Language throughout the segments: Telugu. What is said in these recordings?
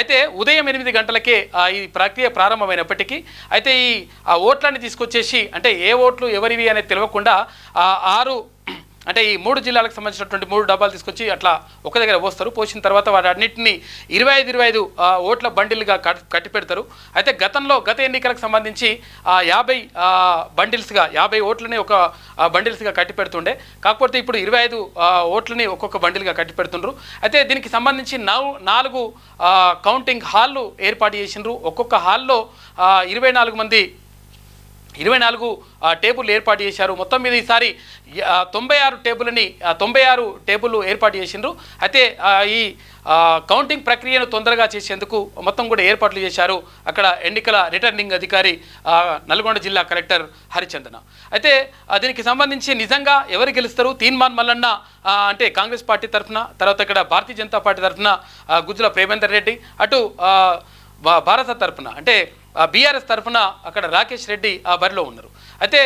అయితే ఉదయం 8 గంటలకే ఈ ప్రక్రియ ప్రారంభమైనప్పటికీ అయితే ఈ ఓట్లని తీసుకొచ్చేసి అంటే ఏ ఓట్లు ఎవరివి అనేది తెలియకుండా 6 అంటే ఈ 3 జిల్లాలకు సంబంధించినటువంటి 3 డబ్బాలు తీసుకొచ్చి అట్లా ఒక దగ్గర పోస్తారు. పోసిన తర్వాత వాటన్నిటిని 25 ఓట్ల బండిల్గా కట్టి పెడతారు. అయితే గత ఎన్నికలకు సంబంధించి 50 బండిల్స్గా 50 ఓట్లని ఒక బండిల్స్గా కట్టి పెడుతుండే. కాకపోతే ఇప్పుడు 25 ఓట్లని ఒక్కొక్క బండిల్గా కట్టి పెడుతుండ్రు. అయితే దీనికి సంబంధించి 4 కౌంటింగ్ హాళ్ళు ఏర్పాటు చేసిండ్రు. ఒక్కొక్క హాల్లో 24 టేబుల్ ఏర్పాటు చేశారు. మొత్తం మీద ఈసారి 96 టేబుల్ ఏర్పాటు చేసిండ్రు. అయితే ఈ కౌంటింగ్ ప్రక్రియను తొందరగా చేసేందుకు మొత్తం కూడా ఏర్పాట్లు చేశారు అక్కడ ఎన్నికల రిటర్నింగ్ అధికారి నల్గొండ జిల్లా కలెక్టర్ హరిచందన. అయితే దీనికి సంబంధించి నిజంగా ఎవరు గెలుస్తారు? తీన్మాన్ మల్లన్న అంటే కాంగ్రెస్ పార్టీ తరఫున, తర్వాత ఇక్కడ భారతీయ జనతా పార్టీ తరఫున గుజ్జుల ప్రేమేందర్ రెడ్డి, అటు భారత తరఫున అంటే బీఆర్ఎస్ తరఫున అక్కడ రాకేష్ రెడ్డి బరిలో ఉన్నారు. అయితే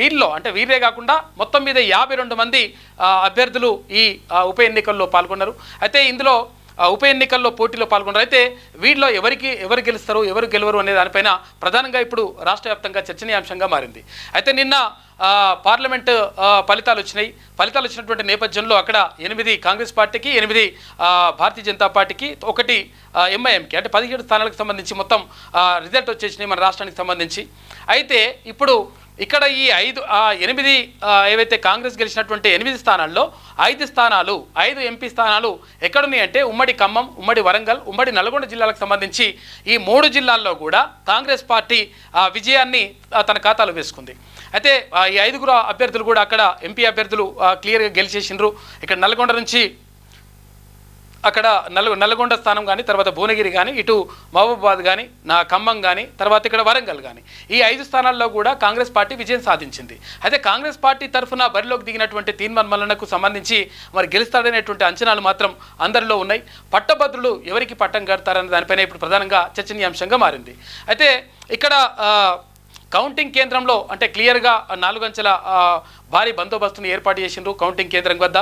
వీళ్ళలో అంటే వీరే కాకుండా మొత్తం మీద 52 మంది అభ్యర్థులు ఈ ఉప ఎన్నికల్లో పాల్గొన్నారు. అయితే ఇందులో ఉప ఎన్నికల్లో పోటీలో పాల్గొన్నారు. అయితే వీళ్ళలో ఎవరు గెలుస్తారు ఎవరు గెలవరు అనే దానిపైన ప్రధానంగా ఇప్పుడు రాష్ట్ర వ్యాప్తంగా చర్చనీయాంశంగా మారింది. అయితే నిన్న పార్లమెంట్ ఫలితాలు వచ్చినటువంటి నేపథ్యంలో అక్కడ 8 కాంగ్రెస్ పార్టీకి, 8 భారతీయ జనతా పార్టీకి, 1 ఎంఐఎంకి అంటే 17 స్థానాలకు సంబంధించి మొత్తం రిజల్ట్ వచ్చేసినాయి మన రాష్ట్రానికి సంబంధించి. అయితే ఇప్పుడు ఇక్కడ ఈ 8 ఏవైతే కాంగ్రెస్ గెలిచినటువంటి 8 స్థానాల్లో 5 ఎంపీ స్థానాలు ఎక్కడున్నాయి అంటే ఉమ్మడి ఖమ్మం, ఉమ్మడి వరంగల్, ఉమ్మడి నల్గొండ జిల్లాలకు సంబంధించి ఈ 3 జిల్లాల్లో కూడా కాంగ్రెస్ పార్టీ విజయాన్ని తన ఖాతాలో వేసుకుంది. అయితే ఈ 5 అభ్యర్థులు కూడా అక్కడ ఎంపీ అభ్యర్థులు క్లియర్గా గెలిచేసిండ్రు. ఇక్కడ నల్గొండ నుంచి అక్కడ నల్గొండ స్థానం కానీ, తర్వాత భువనగిరి కానీ, ఇటు మహబూబాబాద్ కానీ, ఖమ్మం కానీ, తర్వాత ఇక్కడ వరంగల్ కానీ, ఈ 5 స్థానాల్లో కూడా కాంగ్రెస్ పార్టీ విజయం సాధించింది. అయితే కాంగ్రెస్ పార్టీ తరఫున బరిలోకి దిగినటువంటి తీన్మాన్ మల్లన్నకు సంబంధించి మరి గెలుస్తాడనేటువంటి అంచనాలు మాత్రం అందరిలో ఉన్నాయి. పట్టభద్రులు ఎవరికి పట్టం కడతారనే దానిపైన ఇప్పుడు ప్రధానంగా చర్చనీయాంశంగా మారింది. అయితే ఇక్కడ కౌంటింగ్ కేంద్రంలో అంటే క్లియర్గా 4 అంచెల భారీ బందోబస్తును ఏర్పాటు చేసిండ్రు కౌంటింగ్ కేంద్రం వద్ద.